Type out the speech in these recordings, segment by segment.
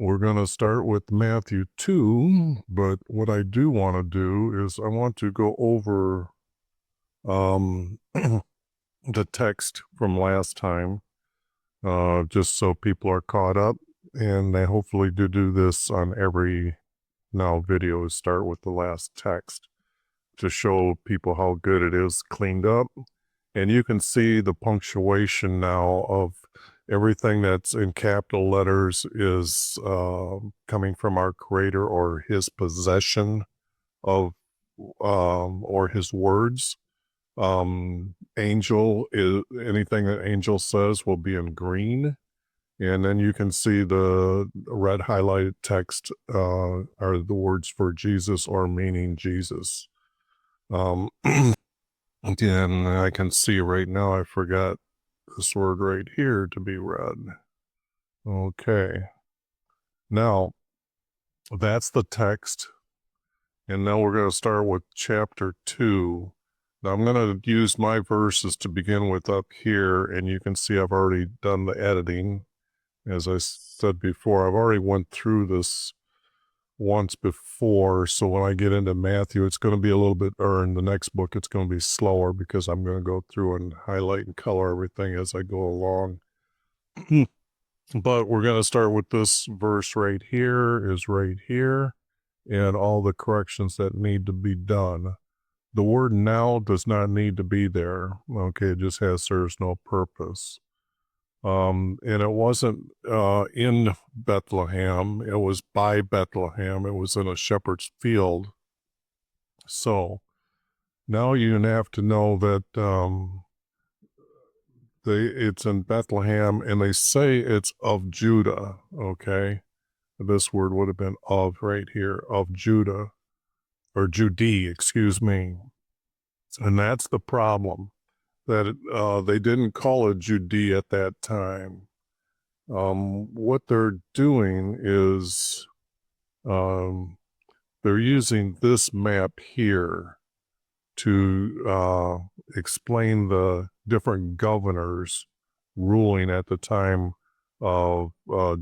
we're going to start with Matthew 2, but what I do want to do is I want to go over the text from last time, just so people are caught up, and I hopefully do this on every now video, start with the last text to show people how good it is cleaned up. And you can see the punctuation now of everything that's in capital letters is coming from our Creator or His possession of or His words. Angel is anything that angel says will be in green. And then you can see the red highlighted text are the words for Jesus or meaning Jesus. Again, I can see right now I forgot this word right here to be read. Okay. Now, that's the text. And now we're going to start with chapter 2. Now, I'm going to use my verses to begin with up here, and you can see I've already done the editing. As I said before, I've already went through this once before, so when I get into Matthew, it's going to be a little bit, or in the next book, it's going to be slower because I'm going to go through and highlight and color everything as I go along. But we're going to start with this verse right here, is right here, and all the corrections that need to be done. The word now does not need to be there. Okay, it just serves no purpose. And it wasn't in Bethlehem. It was by Bethlehem. It was in a shepherd's field. So now you have to know that it's in Bethlehem, and they say it's of Judah, okay? This word would have been of right here, of Judah, or Judee, excuse me. And that's the problem, that they didn't call it Judea at that time. What they're doing is they're using this map here to explain the different governors ruling at the time of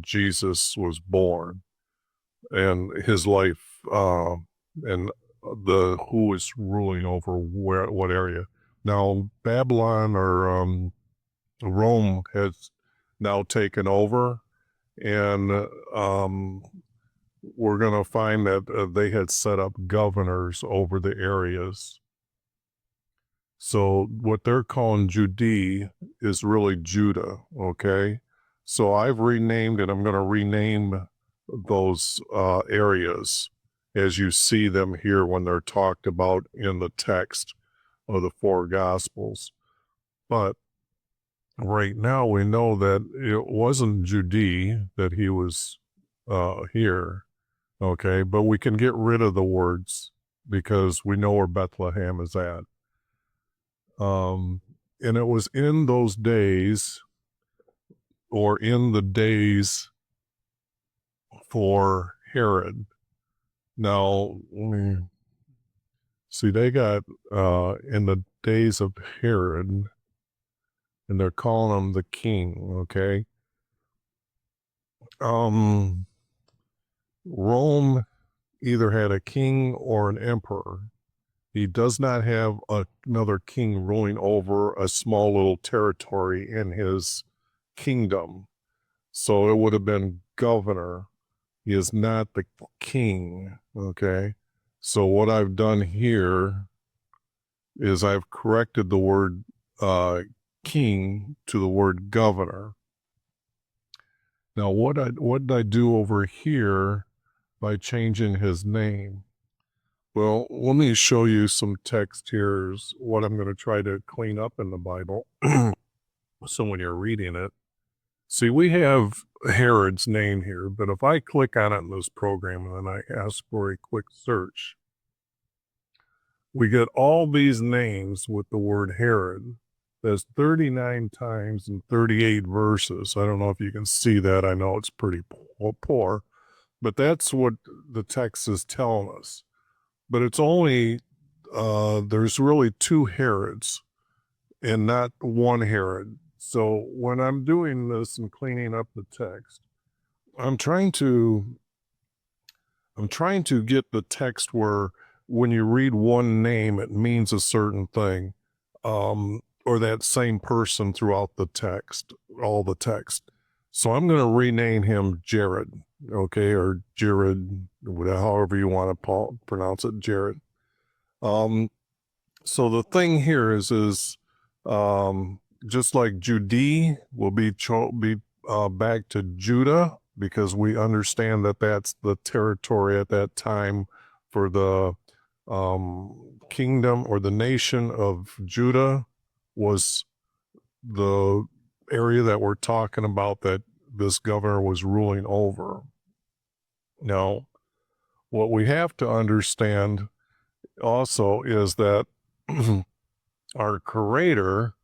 Jesus was born and his life, and who was ruling over what area. Now, Babylon or Rome has now taken over, and we're going to find that they had set up governors over the areas. So what they're calling Judea is really Judah, okay? So I've renamed it. I'm going to rename those areas as you see them here when they're talked about in the text of the four Gospels. But right now we know that it wasn't Judea that he was here, okay? But we can get rid of the words because we know where Bethlehem is at. And it was in those days, or in the days for Herod. Now, see, they got in the days of Herod, and they're calling him the king, okay? Rome either had a king or an emperor. He does not have another king ruling over a small little territory in his kingdom. So it would have been governor. He is not the king, okay? So what I've done here is I've corrected the word king to the word governor. Now, what did I do over here by changing his name? Well, let me show you some text here is what I'm going to try to clean up in the Bible. So when you're reading it, see, we have Herod's name here, but if I click on it in this program and then I ask for a quick search, we get all these names with the word Herod. There's 39 times in 38 verses. I don't know if you can see that. I know it's pretty poor, but that's what the text is telling us. But it's only, there's really two Herods and not one Herod. So when I'm doing this and cleaning up the text, I'm trying to get the text where when you read one name, it means a certain thing, or that same person throughout the text, all the text. So I'm going to rename him Jared, okay, or Jared, however you want to pronounce it, Jared. So the thing here is just like Judy will be back to Judah, because we understand that that's the territory at that time for the kingdom or the nation of Judah was the area that we're talking about that this governor was ruling over. Now, what we have to understand also is that our creator,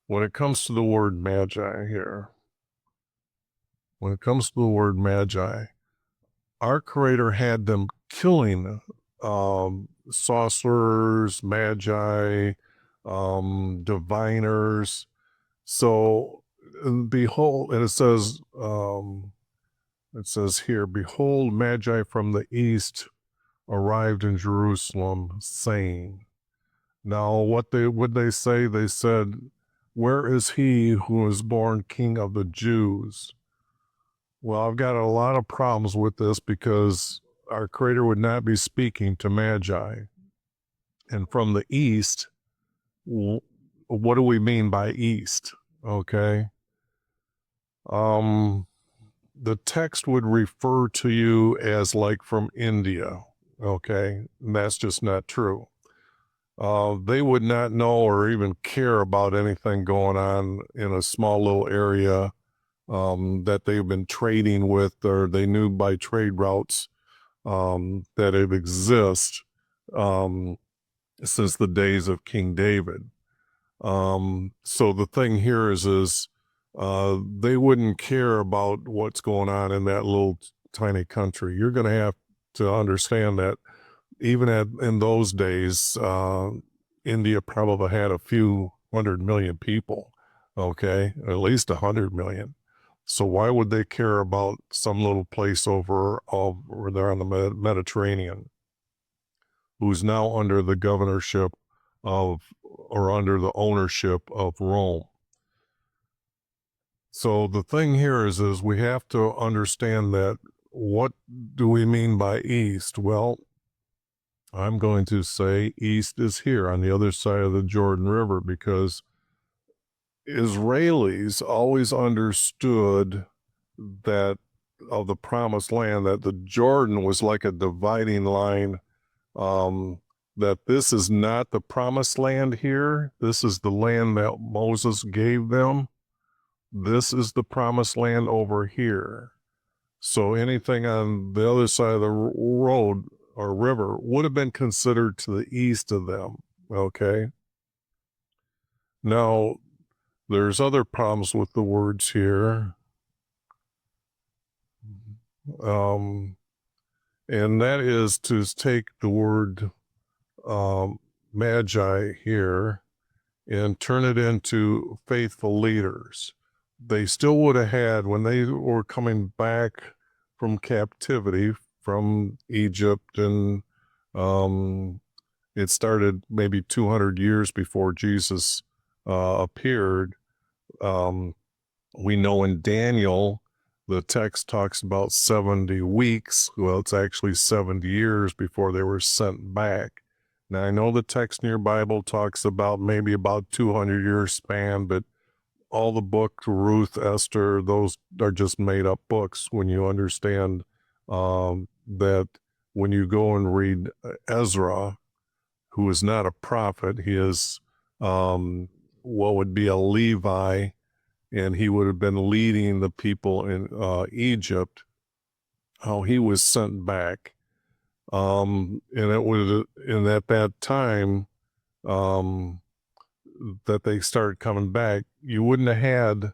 when it comes to the word magi here, our creator had them killing sorcerers, magi, diviners. So behold, and it says here, behold, magi from the east arrived in Jerusalem, saying. Now, what would they say? They said, where is he who was born King of the Jews? Well, I've got a lot of problems with this because our Creator would not be speaking to magi. And from the east, what do we mean by east? Okay. The text would refer to you as like from India. Okay. And that's just not true. They would not know or even care about anything going on in a small little area that they've been trading with, or they knew by trade routes that it exists since the days of King David. So the thing here is they wouldn't care about what's going on in that little tiny country. You're going to have to understand that even in those days, India probably had a few 100 million people, okay, at least 100 million. So why would they care about some little place over there on the Mediterranean, who's now under the governorship or under the ownership of Rome? So the thing here is we have to understand that what do we mean by east? Well, I'm going to say east is here on the other side of the Jordan River, because Israelis always understood that of the promised land, that the Jordan was like a dividing line, that this is not the promised land here. This is the land that Moses gave them. This is the promised land over here. So anything on the other side of the road or river would have been considered to the east of them, okay? Now, there's other problems with the words here. And that is to take the word magi here and turn it into faithful leaders. They still would have had, when they were coming back from captivity from Egypt, and it started maybe 200 years before Jesus appeared. We know in Daniel, the text talks about 70 weeks. Well, it's actually 70 years before they were sent back. Now, I know the text in your Bible talks about maybe about 200-year span, but all the books, Ruth, Esther, those are just made up books when you understand that when you go and read Ezra, who is not a prophet, he is what would be a Levi, and he would have been leading the people in Egypt, how he was sent back. And it was, and at that time that they started coming back, you wouldn't have had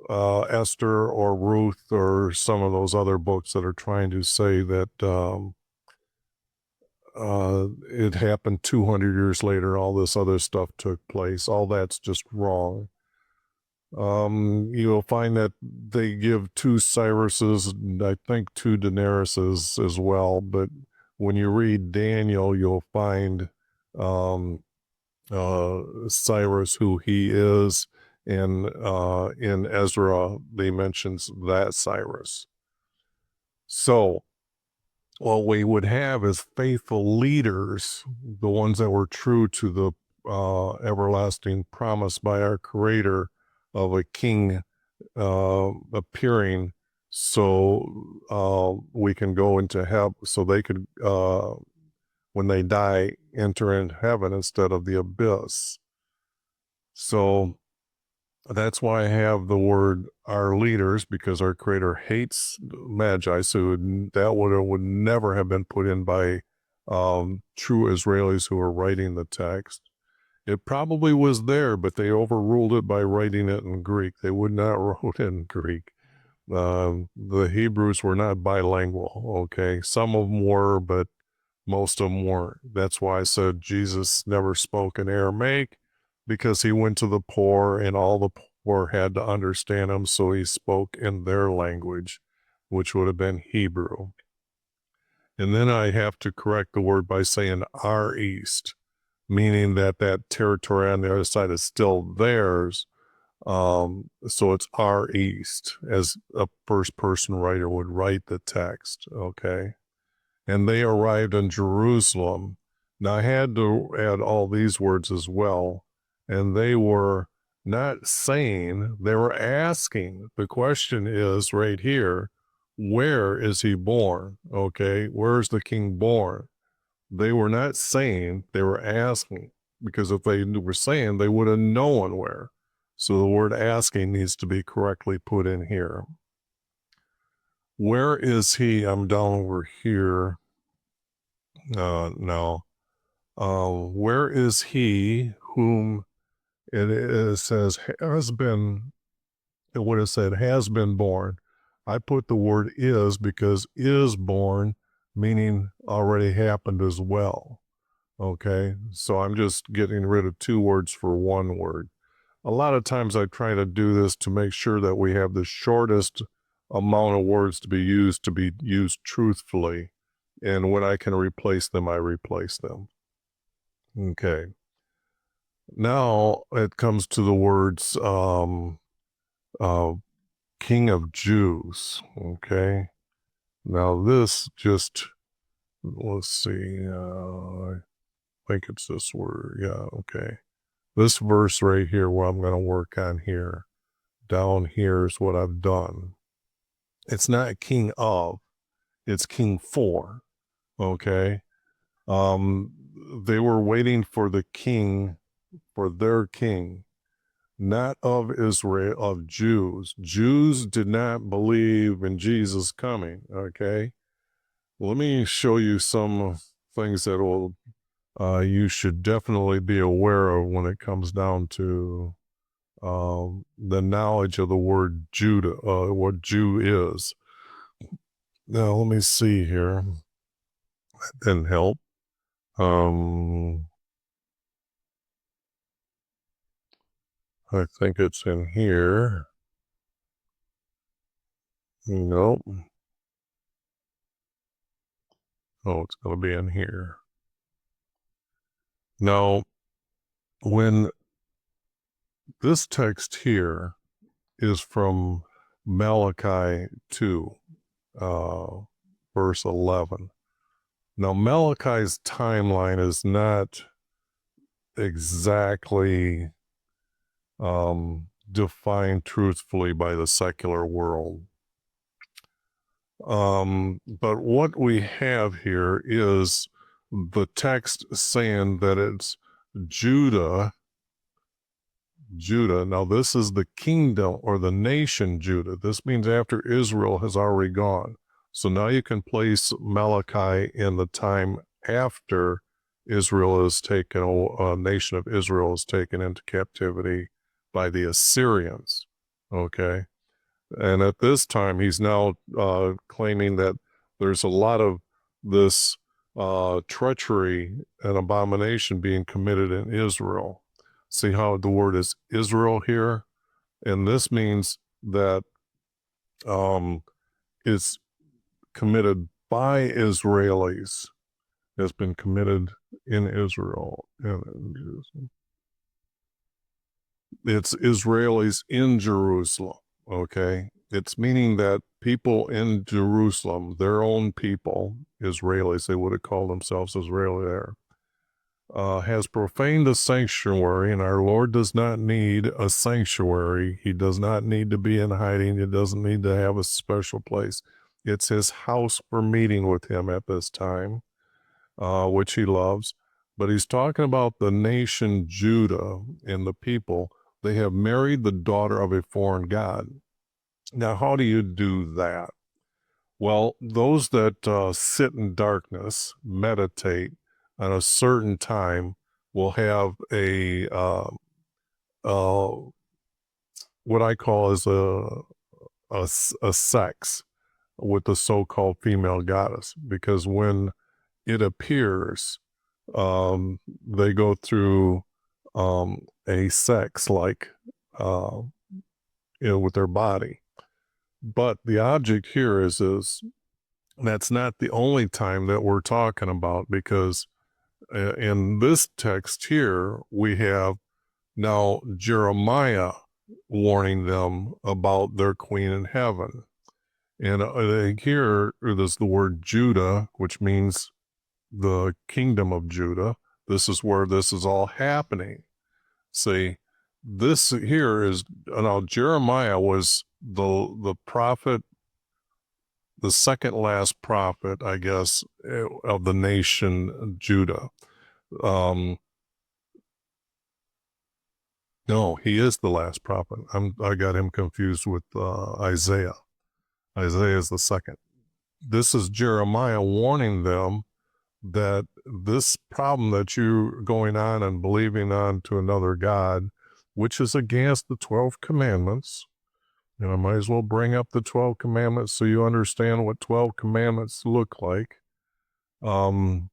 Esther or Ruth or some of those other books that are trying to say that it happened 200 years later, all this other stuff took place. All that's just wrong. You'll find that they give 2 Cyruses, I think 2 Daenerys as well. But when you read Daniel, you'll find um, Cyrus, who he is, and in Ezra, they mentions that Cyrus. So what we would have is faithful leaders, the ones that were true to the everlasting promise by our Creator of a king appearing, so we can go into heaven, so they could, when they die, enter into heaven instead of the abyss. So that's why I have the word our leaders, because our Creator hates magi, so that would never have been put in by true Israelis who are writing the text. It probably was there, but they overruled it by writing it in Greek. They would not wrote it in Greek. The Hebrews were not bilingual, okay? Some of them were, but most of them weren't. That's why I said Jesus never spoke in Aramaic, because he went to the poor and all the poor had to understand him, so he spoke in their language, which would have been Hebrew. And then I have to correct the word by saying our east, meaning that that territory on the other side is still theirs. So it's our east, as a first person writer would write the text, okay? And they arrived in Jerusalem. Now I had to add all these words as well, and they were not saying, they were asking. The question is right here, where is he born? Okay, where's the king born? They were not saying, they were asking, because if they were saying, they would have known where. So the word asking needs to be correctly put in here. Where is he? I'm down over here now. Where is he whom it says has been, it would have said has been born. I put the word is because is born, meaning already happened as well. Okay, so I'm just getting rid of 2 words for 1 word. A lot of times I try to do this to make sure that we have the shortest amount of words to be used truthfully. And when I can replace them, I replace them. Okay. Now it comes to the words King of Jews. Okay. Now this just, let's see, I think it's this word. Yeah, okay. This verse right here, what I'm going to work on here, down here is what I've done. It's not king of, it's king for. Okay. They were waiting for the king, for their king, not of Israel, of Jews. Jews did not believe in Jesus coming. Okay. Let me show you some things that will you should definitely be aware of when it comes down to the knowledge of the word Judah, what Jew is. Now, let me see here. That didn't help. I think it's in here. Nope. Oh, it's going to be in here. Now, when this text here is from Malachi 2, verse 11. Now, Malachi's timeline is not exactly defined truthfully by the secular world. But what we have here is the text saying that it's Judah. Now this is the kingdom or the nation Judah. This means after Israel has already gone. So now you can place Malachi in the time after Israel is taken, a nation of Israel is taken into captivity by the Assyrians. Okay. And at this time, he's now claiming that there's a lot of this treachery and abomination being committed in Israel. See how the word is Israel here? And this means that it's committed by Israelis, has been committed in Israel. It's Israelis in Jerusalem, okay? It's meaning that people in Jerusalem, their own people, Israelis, they would have called themselves Israeli there, has profaned the sanctuary, and our Lord does not need a sanctuary. He does not need to be in hiding. He doesn't need to have a special place. It's his house for meeting with him at this time, which he loves. But he's talking about the nation Judah and the people. They have married the daughter of a foreign god. Now, how do you do that? Well, those that sit in darkness, meditate on a certain time, will have uh, what I call is a sex with the so-called female goddess, because when it appears, they go through a sex like with their body. But the object here is that's not the only time that we're talking about, because in this text here, we have now Jeremiah warning them about their queen in heaven. And here there's the word Judah, which means the kingdom of Judah. This is where this is all happening. See, this here is, now Jeremiah was the prophet, the second last prophet, I guess, of the nation Judah. No, he is the last prophet. I got him confused with Isaiah. Isaiah is the second. This is Jeremiah warning them that this problem that you're going on and believing on to another God, which is against the 12 commandments, and I might as well bring up the 12 commandments so you understand what 12 commandments look like.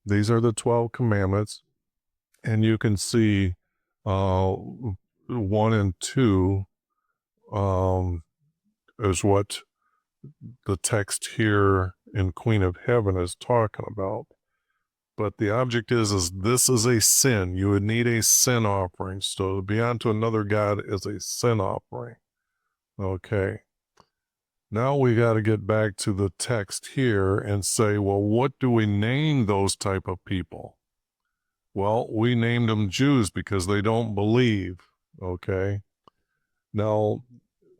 These are the 12 commandments, and you can see 1 and 2 is what the text here in Queen of Heaven is talking about. But the object is this is a sin. You would need a sin offering. So to be unto another God is a sin offering. Okay. Now we got to get back to the text here and say, well, what do we name those type of people? Well, we named them Jews because they don't believe. Okay. Now,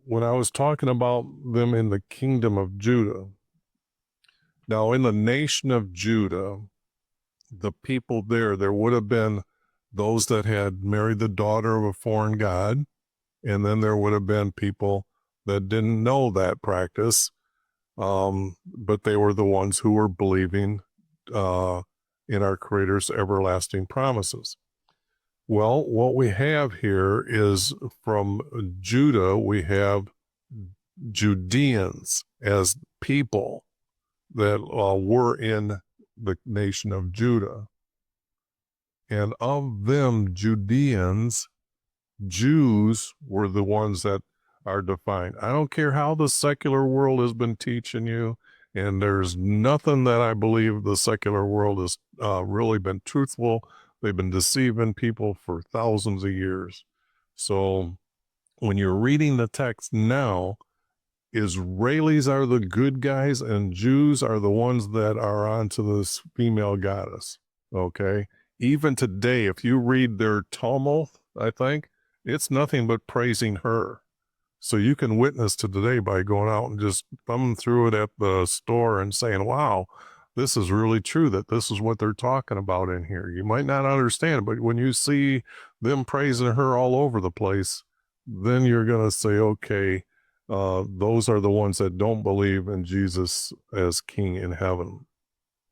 when I was talking about them in the kingdom of Judah, now in the nation of Judah, the people there would have been those that had married the daughter of a foreign god, and then there would have been people that didn't know that practice, but they were the ones who were believing in our Creator's everlasting promises. Well, what we have here is from Judah, we have Judeans as people that were in the nation of Judah. And of them, Judeans, Jews were the ones that are defined. I don't care how the secular world has been teaching you, and there's nothing that I believe the secular world has really been truthful. They've been deceiving people for thousands of years. So when you're reading the text now, Israelis are the good guys and Jews are the ones that are onto this female goddess. Okay. Even today, if you read their Talmud, I think it's nothing but praising her. So you can witness to today by going out and just thumbing through it at the store and saying, wow, this is really true, that this is what they're talking about in here. You might not understand, but when you see them praising her all over the place, then you're going to say, okay, those are the ones that don't believe in Jesus as King in heaven.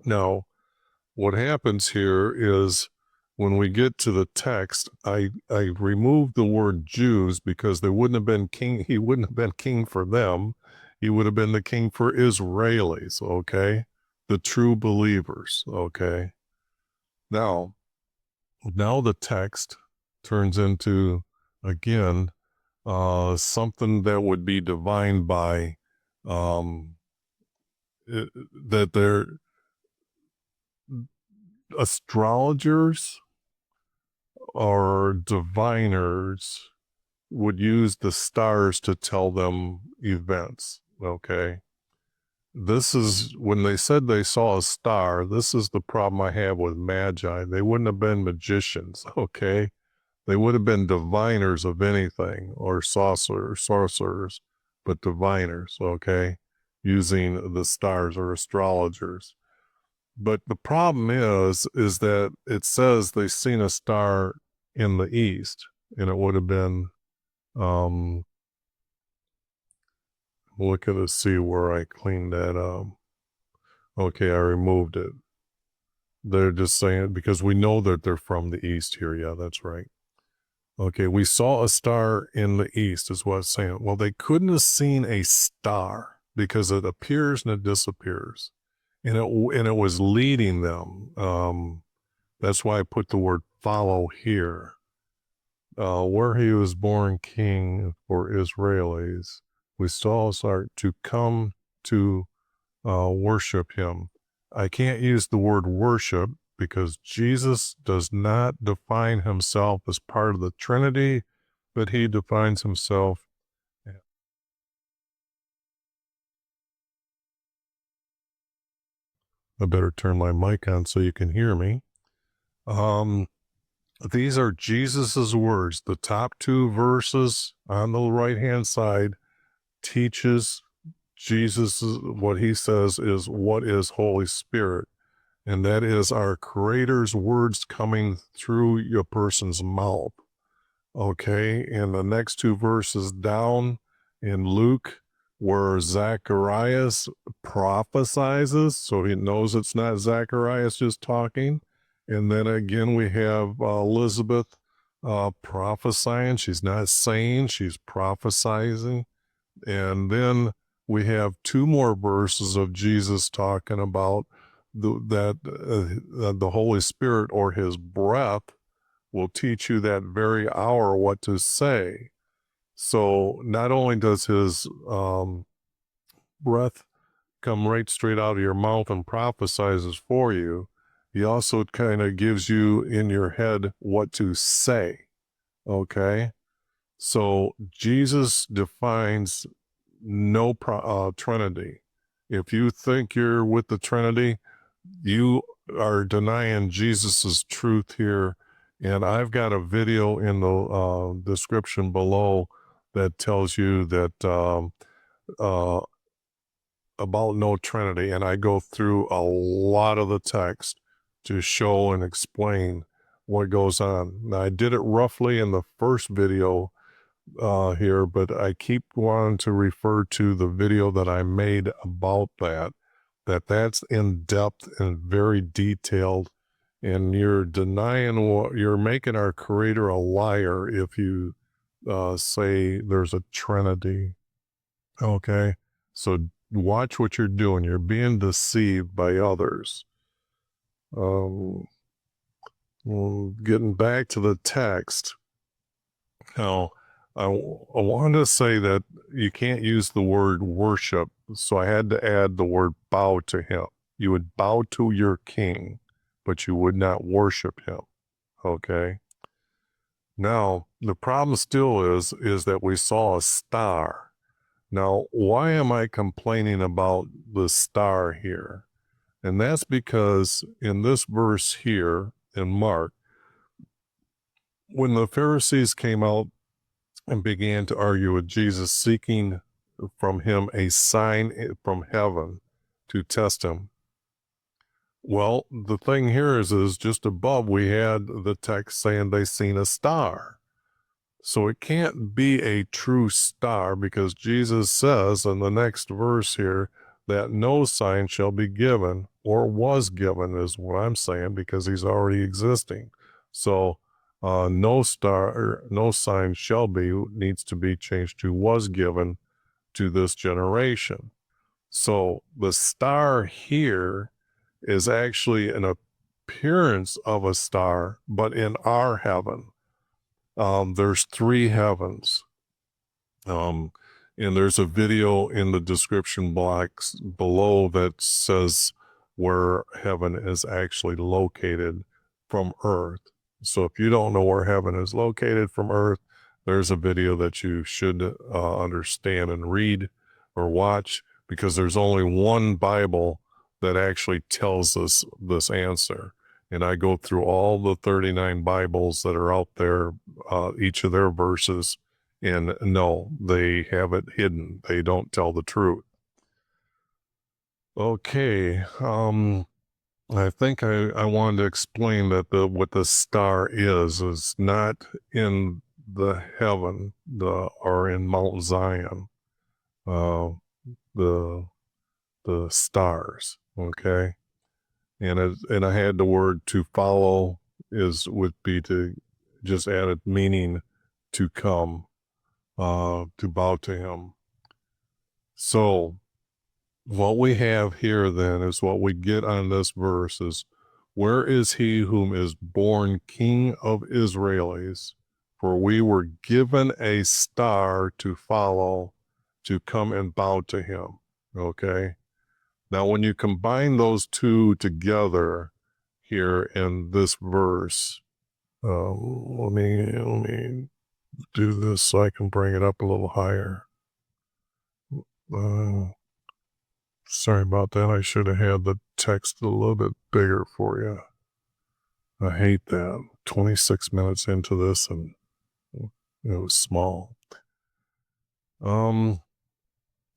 Now, what happens here is when we get to the text, I removed the word Jews because they wouldn't have been king. He wouldn't have been king for them. He would have been the king for Israelis, okay? The true believers, okay? Now the text turns into, again, something that would be divined by that they're astrologers or diviners would use the stars to tell them events. Okay. This is when they said they saw a star. This is the problem I have with magi. They wouldn't have been magicians. Okay. They would have been diviners of anything, or sorcerers, but diviners. Okay. Using the stars, or astrologers. But the problem is that it says they seen a star in the east, and it would have been, look at it, see where I cleaned that up. Okay, I removed it. They're just saying, because we know that they're from the east here. Yeah, that's right. Okay, we saw a star in the east is what it's saying. Well, they couldn't have seen a star because it appears and it disappears. And it was leading them. That's why I put the word follow here. Where he was born king for Israelis, we saw a star to come to worship him. I can't use the word worship because Jesus does not define himself as part of the Trinity, but he defines himself. I better turn my mic on so you can hear me. These are Jesus's words. The top two verses on the right-hand side teaches Jesus, what he says is what is Holy Spirit. And that is our Creator's words coming through your person's mouth. Okay, and the next two verses down in Luke, where Zacharias prophesizes, so he knows it's not Zacharias just talking. And then again, we have Elizabeth prophesying. She's not saying, she's prophesying. And then we have two more verses of Jesus talking about that the Holy Spirit, or his breath, will teach you that very hour what to say. So not only does his breath come right straight out of your mouth and prophesizes for you, he also kind of gives you in your head what to say. Okay? So Jesus defines no Trinity. If you think you're with the Trinity, you are denying Jesus's truth here. And I've got a video in the description below that tells you that about no Trinity, and I go through a lot of the text to show and explain what goes on. Now, I did it roughly in the first video here, but I keep wanting to refer to the video that I made about that's in depth and very detailed, and you're denying you're making our Creator a liar if you say there's a Trinity. Okay, so watch what you're doing. You're being deceived by others. Well, getting back to the text. Now, I want to say that you can't use the word worship, so I had to add the word bow to him. You would bow to your king, but you would not worship him. Okay? Now, the problem still is that we saw a star. Now, why am I complaining about the star here? And that's because in this verse here in Mark, when the Pharisees came out and began to argue with Jesus, seeking from him a sign from heaven to test him. Well, the thing here is just above we had the text saying they seen a star. So it can't be a true star, because Jesus says in the next verse here that no sign shall be given, or was given is what I'm saying, because he's already existing. So no star, or no sign shall be, needs to be changed to was given to this generation. So the star here is actually an appearance of a star, but in our heaven. There's three heavens. Um, and there's a video in the description box below that says where heaven is actually located from earth. So if you don't know where heaven is located from earth, there's a video that you should understand and read or watch, because there's only one Bible that actually tells us this answer. And I go through all the 39 Bibles that are out there, each of their verses, and no, they have it hidden. They don't tell the truth. Okay. I think I wanted to explain that what the star is not in the heaven, or in Mount Zion, uh, the stars. Okay. And I had the word to follow would be to just add a meaning to come, to bow to him. So what we have here then is what we get on this verse is, where is he whom is born King of Israelis? For we were given a star to follow, to come and bow to him. Okay. Now, when you combine those two together here in this verse, let me do this so I can bring it up a little higher. Sorry about that. I should have had the text a little bit bigger for you. I hate that. 26 minutes into this and it was small.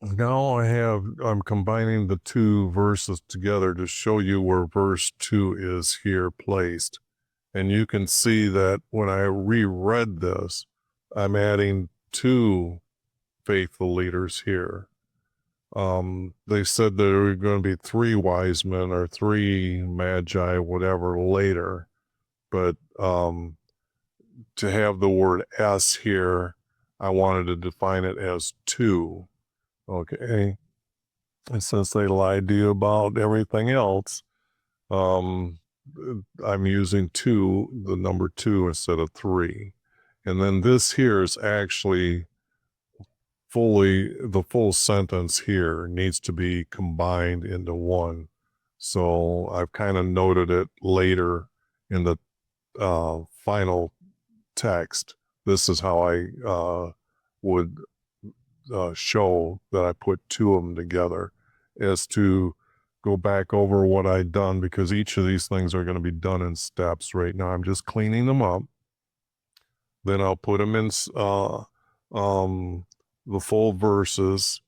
Now I'm combining the two verses together to show you where verse 2 is here placed. And you can see that when I reread this, I'm adding 2 faithful leaders here. They said there were going to be 3 wise men or 3 magi, whatever, later. But to have the word S here, I wanted to define it as 2. Okay. And since they lied to you about everything else, I'm using 2, the number 2 instead of 3. And then this here is actually the full sentence here needs to be combined into one. So I've kind of noted it later in the final text. This is how I would show that I put 2 of them together, as to go back over what I'd done, because each of these things are going to be done in steps. Right now I'm just cleaning them up. Then I'll put them in the full verses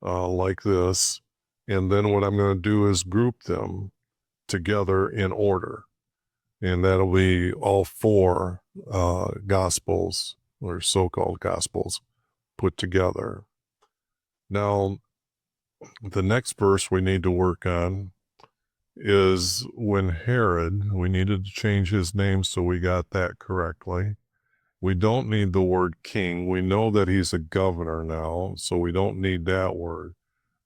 like this. And then what I'm going to do is group them together in order. And that'll be all 4 gospels, or so-called gospels, put together. Now, the next verse we need to work on is when Herod, we needed to change his name so we got that correctly. We don't need the word king. We know that he's a governor now, so we don't need that word.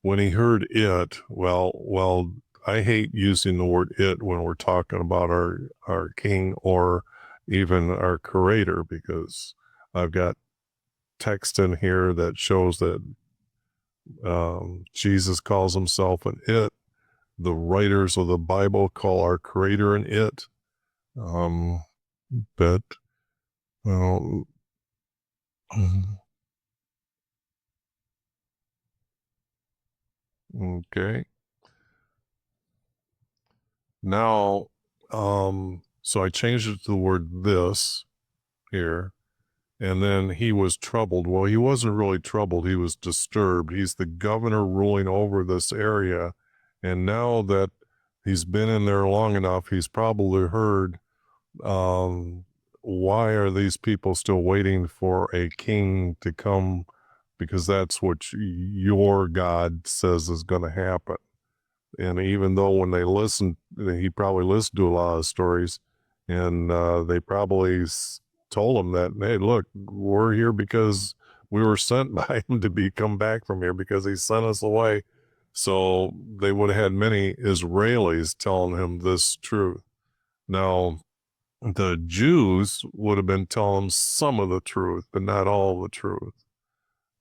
When he heard it, well, I hate using the word it when we're talking about our king or even our creator, because I've got text in here that shows that Jesus calls himself an it. The writers of the Bible call our creator an it. But, well, okay. Now, so I changed it to the word this here. And then he was troubled. Well, he wasn't really troubled. He was disturbed. He's the governor ruling over this area. And now that he's been in there long enough, he's probably heard, why are these people still waiting for a king to come? Because that's what your God says is going to happen. And even though when they listened, he probably listened to a lot of stories, and they probably told him that, hey, look, we're here because we were sent by him to come back from here because he sent us away. So they would have had many Israelis telling him this truth. Now, the Jews would have been telling him some of the truth, but not all the truth.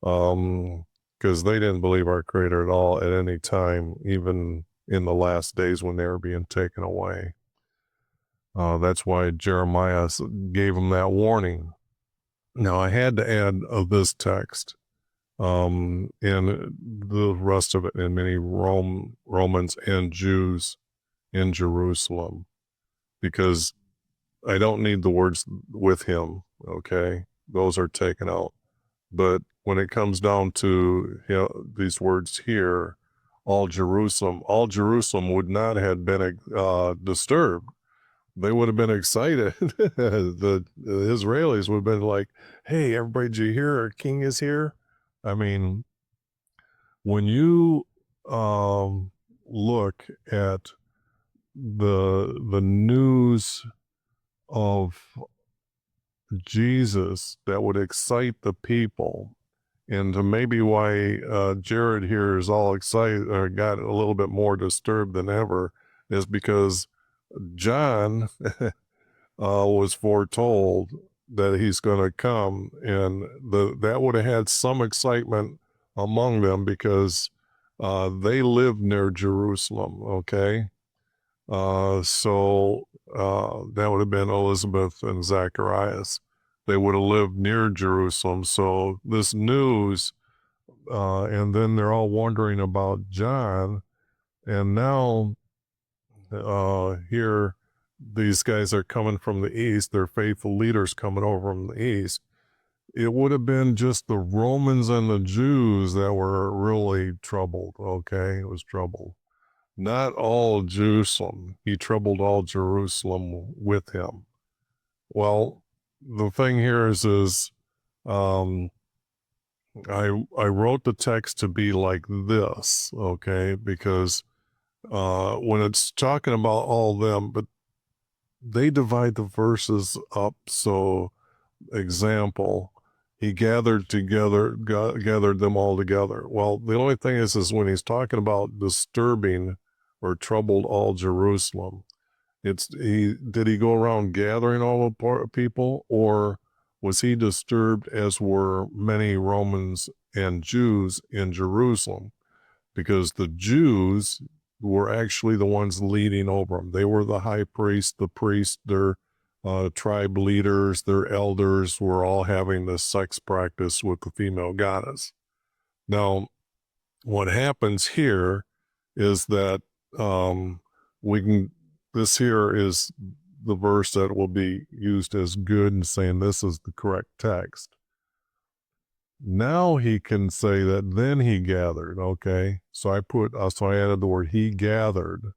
because they didn't believe our Creator at all at any time, even in the last days when they were being taken away. That's why Jeremiah gave them that warning. Now, I had to add this text and the rest of it, and many Romans and Jews in Jerusalem, because I don't need the words with him, okay? Those are taken out. But when it comes down to these words here, all Jerusalem would not have been disturbed. They would have been excited. The Israelis would have been like, hey, everybody, did you hear our king is here? I mean, when you look at the news of Jesus that would excite the people, and to maybe why Jared here is all excited or got a little bit more disturbed than ever, is because John was foretold that he's going to come, and that would have had some excitement among them because they lived near Jerusalem, okay? So that would have been Elizabeth and Zacharias. They would have lived near Jerusalem. So this news, and then they're all wondering about John. And now here, these guys are coming from the east. They're faithful leaders coming over from the east. It would have been just the Romans and the Jews that were really troubled, okay? It was troubled. Not all Jerusalem. He troubled all Jerusalem with him. Well, the thing here is I wrote the text to be like this, okay? Because when it's talking about all them, but they divide the verses up. So, example, he gathered them all together. Well, the only thing is when he's talking about disturbing or troubled all Jerusalem, did he go around gathering all the people, or was he disturbed as were many Romans and Jews in Jerusalem? Because the Jews were actually the ones leading over them. They were the high priest, the priest, their tribe leaders, their elders were all having this sex practice with the female goddess. Now, what happens here is that this here is the verse that will be used as good and saying this is the correct text. Now he can say that then he gathered, okay? So I added the word he gathered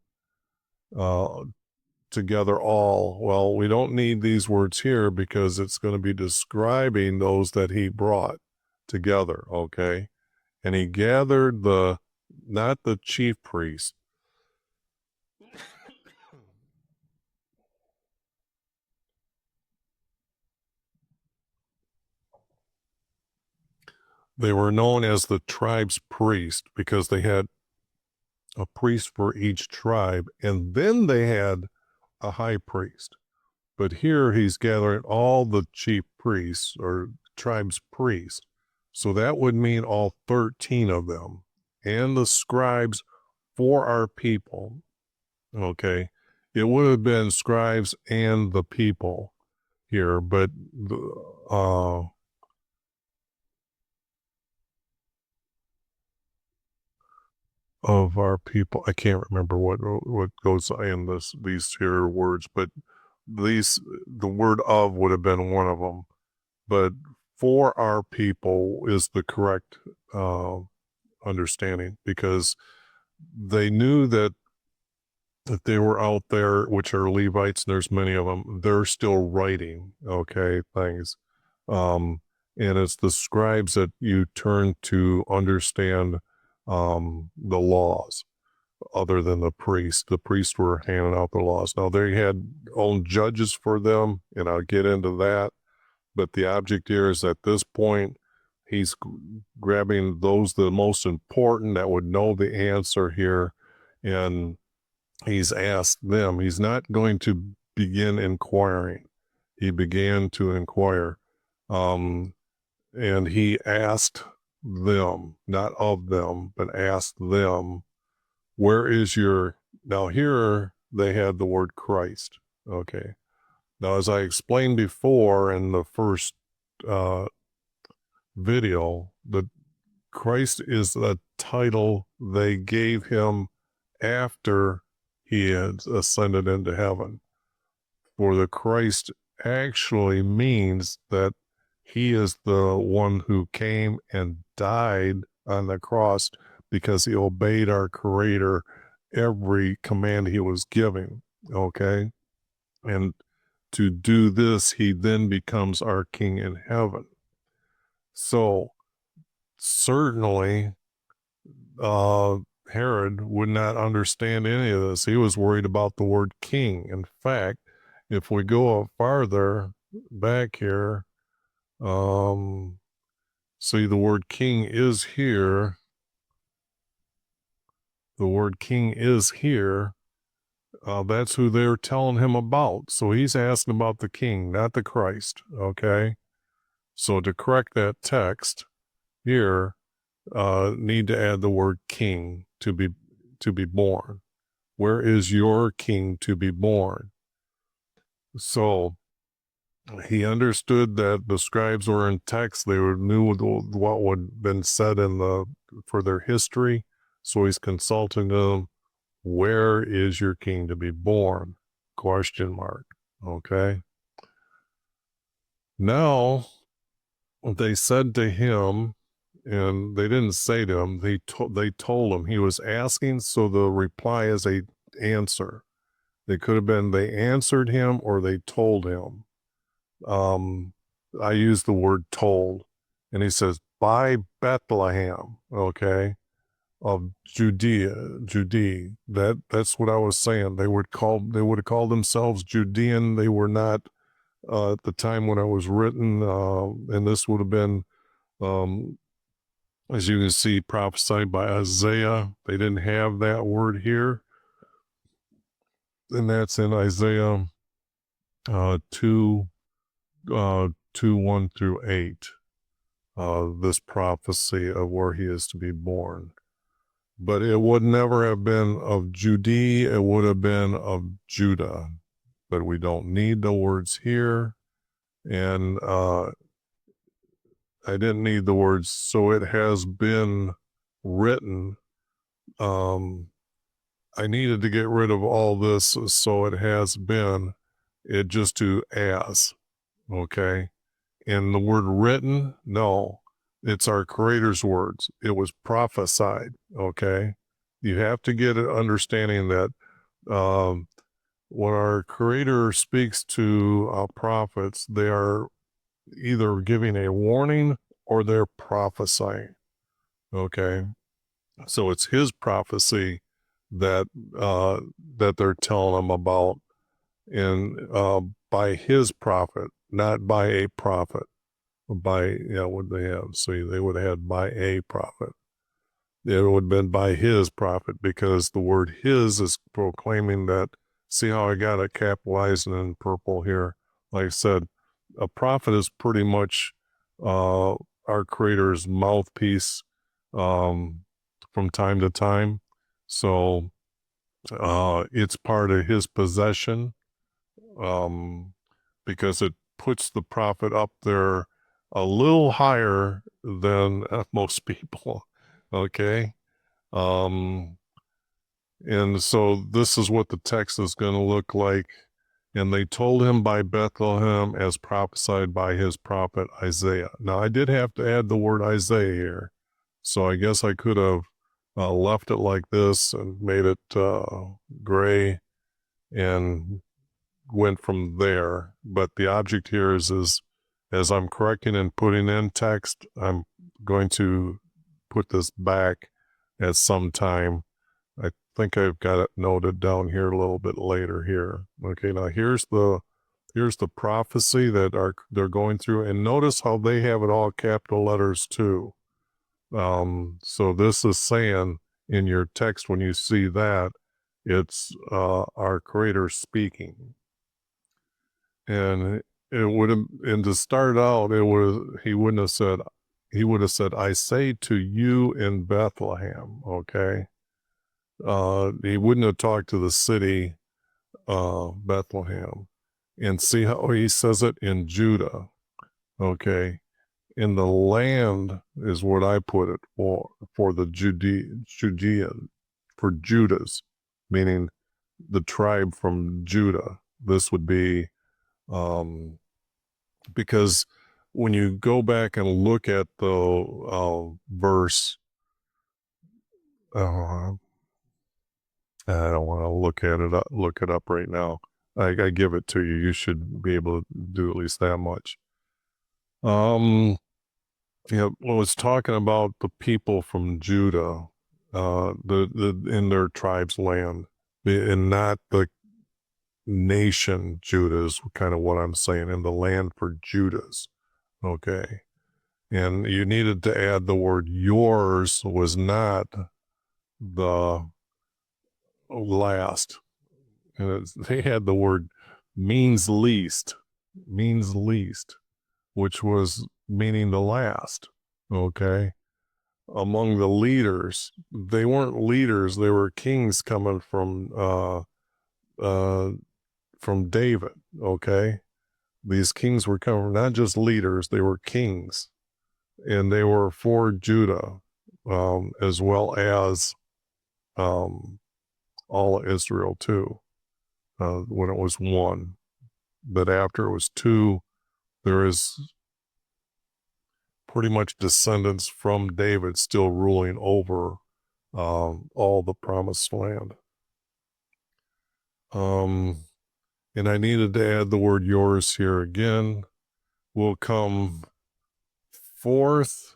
together all. Well, we don't need these words here because it's going to be describing those that he brought together, okay? And he gathered not the chief priest. They were known as the tribe's priest because they had a priest for each tribe, and then they had a high priest. But here he's gathering all the chief priests or tribe's priests. So that would mean all 13 of them and the scribes for our people. Okay. It would have been scribes and the people here, but of our people, I can't remember what goes in these here words, but the word of would have been one of them, but for our people is the correct understanding, because they knew that they were out there, which are Levites, and there's many of them, they're still writing, okay, things. And it's the scribes that you turn to understand the laws, other than the priests. The priests were handing out the laws. Now, they had own judges for them, and I'll get into that. But the object here is at this point, he's grabbing those the most important that would know the answer here, and he's asked them. He's not going to begin inquiring. He began to inquire, and he asked them, not of them, but asked them, where is your, now here they had the word Christ. Okay. Now, as I explained before in the first video, the Christ is the title they gave him after he had ascended into heaven. For the Christ actually means that he is the one who came and died on the cross because he obeyed our Creator every command he was giving. Okay. And to do this, he then becomes our king in heaven. So certainly, Herod would not understand any of this. He was worried about the word king. In fact, if we go farther back here, see the word king is here. The word king is here. That's who they're telling him about. So he's asking about the king, not the Christ. Okay. So to correct that text here, need to add the word king to be born. Where is your king to be born? So he understood that the scribes were in text. They knew what would have been said for their history. So he's consulting them. Where is your king to be born? Question mark. Okay. Now they said to him, and they didn't say to him, they told him. He was asking, so the reply is a answer. They could have been they answered him or they told him. I use the word told, and he says, by Bethlehem, okay, of Judea. That's what I was saying. They would have called themselves Judean. They were not at the time when it was written, and this would have been, as you can see, prophesied by Isaiah. They didn't have that word here, and that's in Isaiah 2, 1 through 8. This prophecy of where he is to be born. But it would never have been of Judea, it would have been of Judah. But we don't need the words here. And I didn't need the words, so it has been written. I needed to get rid of all this, so it has been, it just to as, okay? And the word written, no, it's our Creator's words. It was prophesied, okay? You have to get an understanding that when our Creator speaks to prophets, they are either giving a warning or they're prophesying, okay? So it's his prophecy that they're telling them about, and by his prophet, not by a prophet. By, what they have. So they would have had by a prophet. It would have been by his prophet, because the word his is proclaiming that. See how I got it capitalized and in purple here? Like I said, a prophet is pretty much our Creator's mouthpiece from time to time. So it's part of his possession, because it puts the prophet up there a little higher than most people. Okay. And so this is what the text is going to look like. And they told him by Bethlehem as prophesied by his prophet Isaiah. Now, I did have to add the word Isaiah here. So I guess I could have left it like this and made it gray and went from there. But the object here is as I'm correcting and putting in text, I'm going to put this back at some time. I think I've got it noted down here a little bit later here. Okay, now here's the prophecy that they're going through, and notice how they have it all capital letters too. So this is saying in your text, when you see that, it's our Creator speaking. And it would have, and to start out, he wouldn't have said, he would have said, I say to you in Bethlehem, okay? He wouldn't have talked to the city, Bethlehem. And see how he says it in Judah, okay? In the land is what I put it for the Judea, for Judah's, meaning the tribe from Judah. This would be because when you go back and look at the verse, I don't want to look it up right now. I give it to you. You should be able to do at least that much. When it's talking about the people from Judah, the in their tribe's land, and not the nation Judah is kind of what I'm saying, in the land for Judah's. Okay. And you needed to add the word yours was not the last. And they had the word means least, which was meaning the last. Okay. Among the leaders, they weren't leaders, they were kings coming from David. Okay. These kings were coming, not just leaders, they were kings. And they were for Judah, as well as all of Israel too, when it was one. But after it was two, there is pretty much descendants from David still ruling over all the promised land. And I needed to add the word yours here again. Will come forth.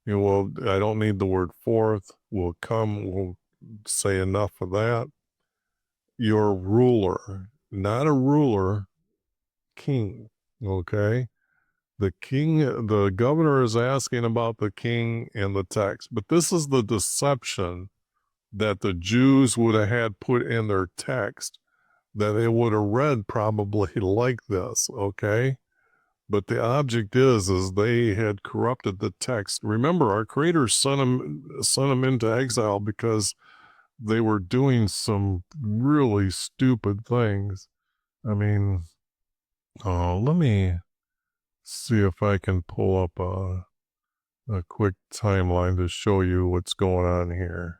Well, I don't need the word forth. Will come, we'll say enough of that. Your ruler, not a ruler, king. Okay. The king, the governor is asking about the king in the text, but this is the deception that the Jews would have had put in their text, that they would have read probably like this, okay? But the object is they had corrupted the text. Remember, our Creator sent them into exile because they were doing some really stupid things. I mean, let me see if I can pull up a quick timeline to show you what's going on here.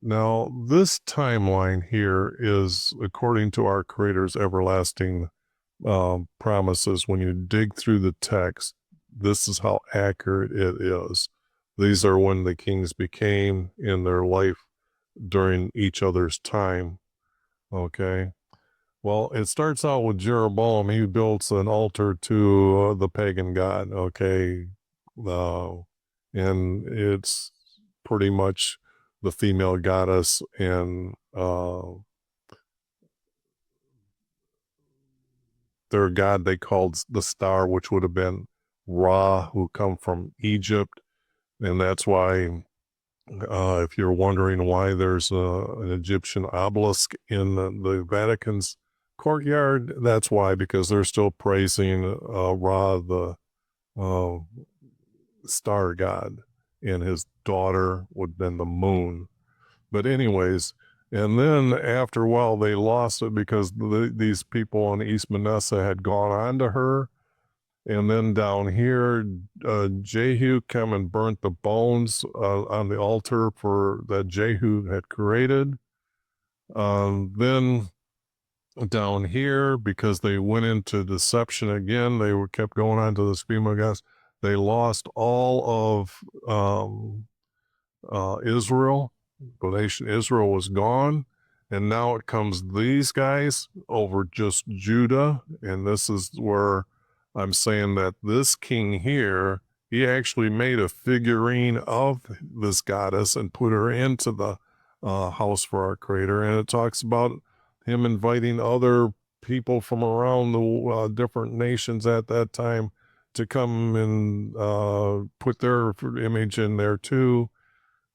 Now, this timeline here is according to our Creator's everlasting promises. When you dig through the text, this is how accurate it is. These are when the kings became in their life during each other's time. Okay. Well, it starts out with Jeroboam. He builds an altar to the pagan god. Okay. And it's pretty much the female goddess and their god they called the star, which would have been Ra, who come from Egypt. And that's why, if you're wondering why there's an Egyptian obelisk in the Vatican's courtyard, that's why, because they're still praising Ra, the star god, and his daughter would have been the moon. But anyways, and then after a while they lost it because these people on East Manasseh had gone on to her. And then down here, Jehu came and burnt the bones on the altar that Jehu had created. Then down here, because they went into deception again, they kept going on to this female goddess. They lost all of Israel. The nation Israel was gone. And now it comes these guys over just Judah. And this is where I'm saying that this king here, he actually made a figurine of this goddess and put her into the house for our Creator. And it talks about him inviting other people from around the different nations at that time to come and put their image in there too.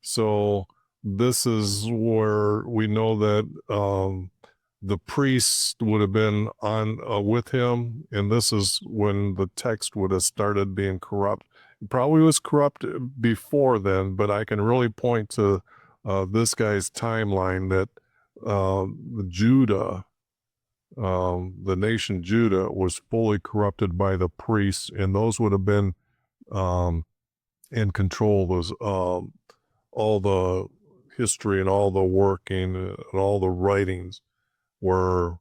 So this is where we know that the priests would have been on with him, and this is when the text would have started being corrupt. It probably was corrupt before then, but I can really point to this guy's timeline that Judah, the nation Judah, was fully corrupted by the priests, and those would have been in control. Those all the history and all the working and all the writings were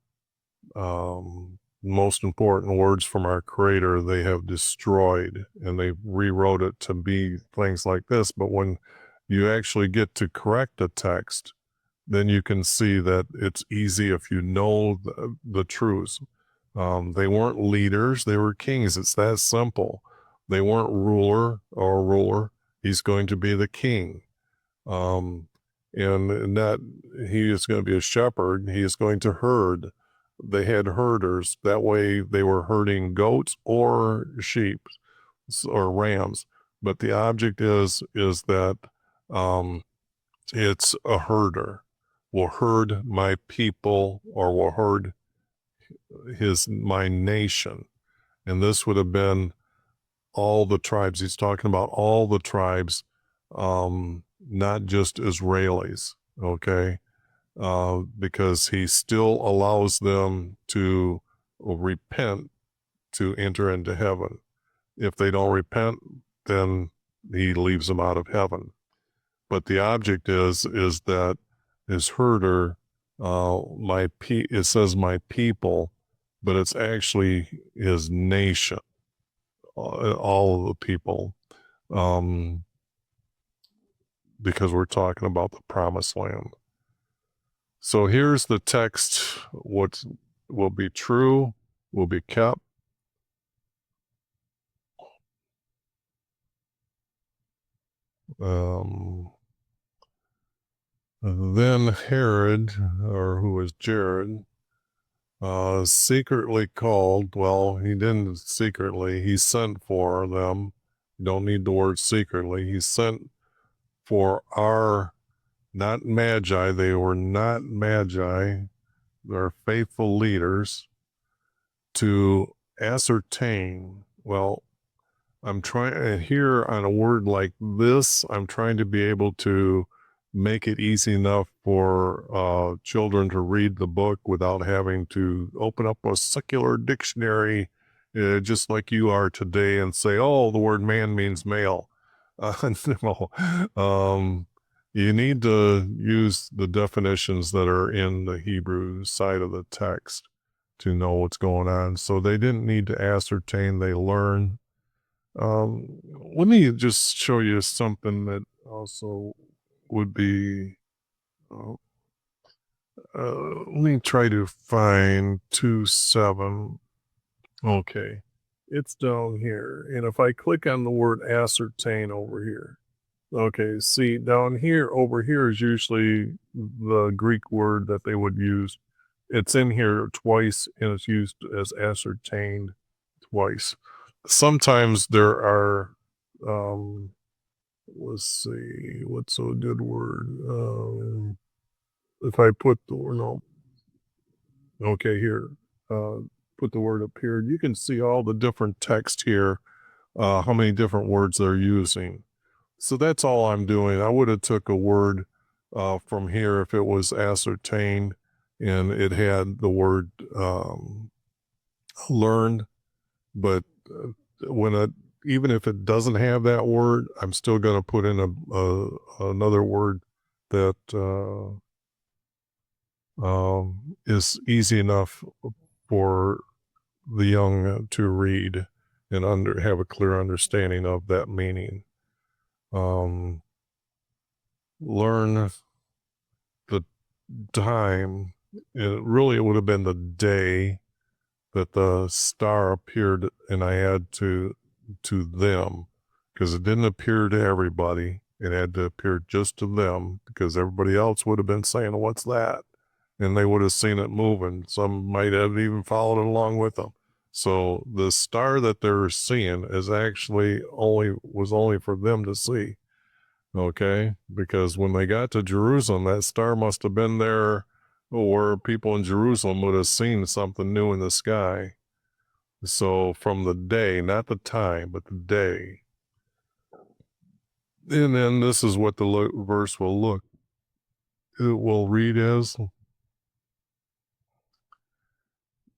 most important words from our Creator they have destroyed, and they rewrote it to be things like this. But when you actually get to correct the text, then you can see that it's easy if you know the truths. They weren't leaders, they were kings. It's that simple. They weren't ruler. He's going to be the king. And that he is going to be a shepherd. He is going to herd. They had herders. That way they were herding goats or sheep or rams. But the object is that it's a herder. Will herd my people, or will herd my nation. And this would have been all the tribes. He's talking about all the tribes, not just Israelis, okay? Because he still allows them to repent to enter into heaven. If they don't repent, then he leaves them out of heaven. But the object is that his herder, it says my people, but it's actually his nation, all of the people, because we're talking about the promised land. So here's the text. What will be true will be kept. Then Herod, or who was Jared, secretly called, well, he didn't secretly, he sent for them. You don't need the word secretly. He sent for our, not magi, they were not magi, they're faithful leaders, to ascertain. Well, I'm trying here on a word like this, I'm trying to be able to make it easy enough for children to read the book without having to open up a secular dictionary, just like you are today, and say, oh, the word man means male. No. You need to use the definitions that are in the Hebrew side of the text to know what's going on. So they didn't need to ascertain, they learned. Let me just show you something that also would be, let me try to find 2:7. Okay, it's down here. And if I click on the word ascertain over here, okay, see down here, over here is usually the Greek word that they would use. It's in here twice, and it's used as ascertained twice. Sometimes there are, let's see, what's a good word? If I put the word, no, okay, here, put the word up here, you can see all the different text here, how many different words they're using. So that's all I'm doing. I would have took a word from here if it was ascertained and it had the word learned, but even if it doesn't have that word, I'm still going to put in another word that is easy enough for the young to read and have a clear understanding of that meaning. Learn the time. It would have been the day that the star appeared, and I had to them, because it didn't appear to everybody. It had to appear just to them, because everybody else would have been saying, what's that? And they would have seen it moving. Some might have even followed it along with them. So the star that they're seeing is actually was only for them to see. Okay, because when they got to Jerusalem, that star must have been there where people in Jerusalem would have seen something new in the sky. So from the day, not the time, but the day. And then this is what the verse will look. It will read as,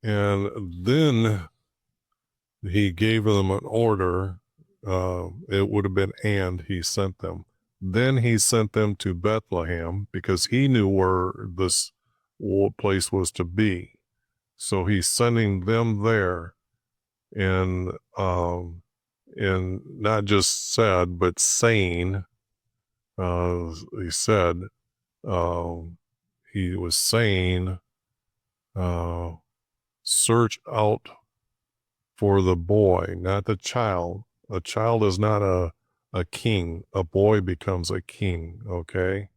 and then he gave them an order. It would have been, and he sent them. Then he sent them to Bethlehem because he knew where this place was to be. So he's sending them there, and not just said, but saying. He said, he was saying, search out for the boy, not the child. A child is not a king. A boy becomes a king, okay?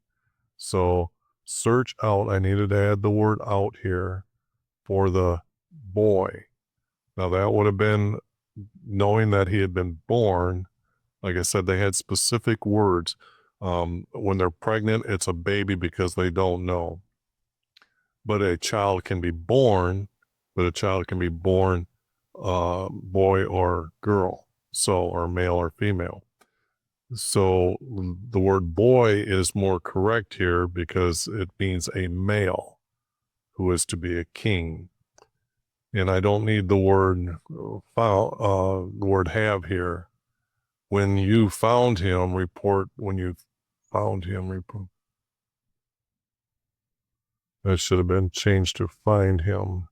So search out, I needed to add the word out here, for the boy. Now that would have been knowing that he had been born. Like I said, they had specific words. When they're pregnant, it's a baby because they don't know. But a child can be born, boy or girl, so, or male or female. So the word boy is more correct here because it means a male who is to be a king. And I don't need the word have here. When you found him, report when you found him. Report. That should have been changed to find him.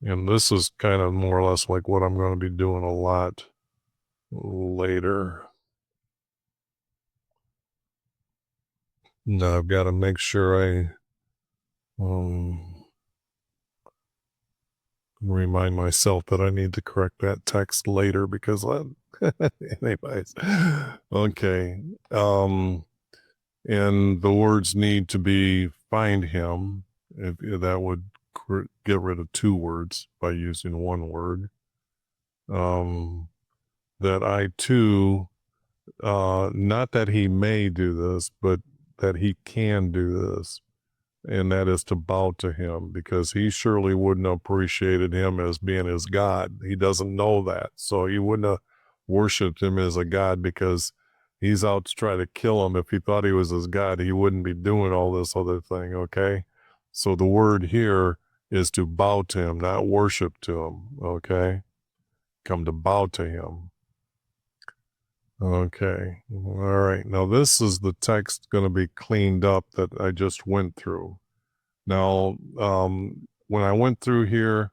And this is kind of more or less like what I'm going to be doing a lot later. Now I've got to make sure I remind myself that I need to correct that text later because anyways, okay. And the words need to be find him. If that would get rid of two words by using one word. That I too, not that he may do this, but that he can do this. And that is to bow to him, because he surely wouldn't have appreciated him as being his God. He doesn't know that. So he wouldn't have worshiped him as a God because he's out to try to kill him. If he thought he was his God, he wouldn't be doing all this other thing, okay? So the word here is to bow to him, not worship to him, okay? Come to bow to him. Okay, all right. Now this is the text going to be cleaned up that I just went through. Now, when I went through here,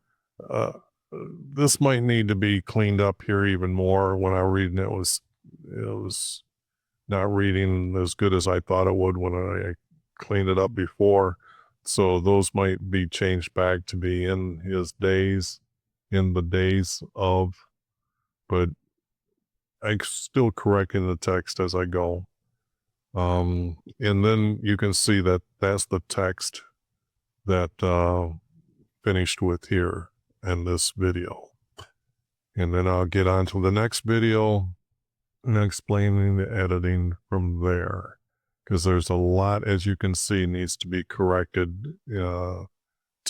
this might need to be cleaned up here even more. When I read it was not reading as good as I thought it would when I cleaned it up before. So those might be changed back to be in his days, in the days of, but I'm still correcting the text as I go. And then you can see that that's the text that finished with here in this video. And then I'll get on to the next video and explaining the editing from there, because there's a lot, as you can see, needs to be corrected to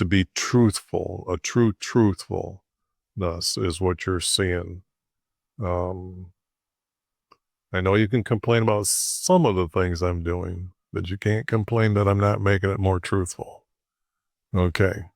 be truthful. A true truthfulness is what you're seeing. I know you can complain about some of the things I'm doing, but you can't complain that I'm not making it more truthful. Okay.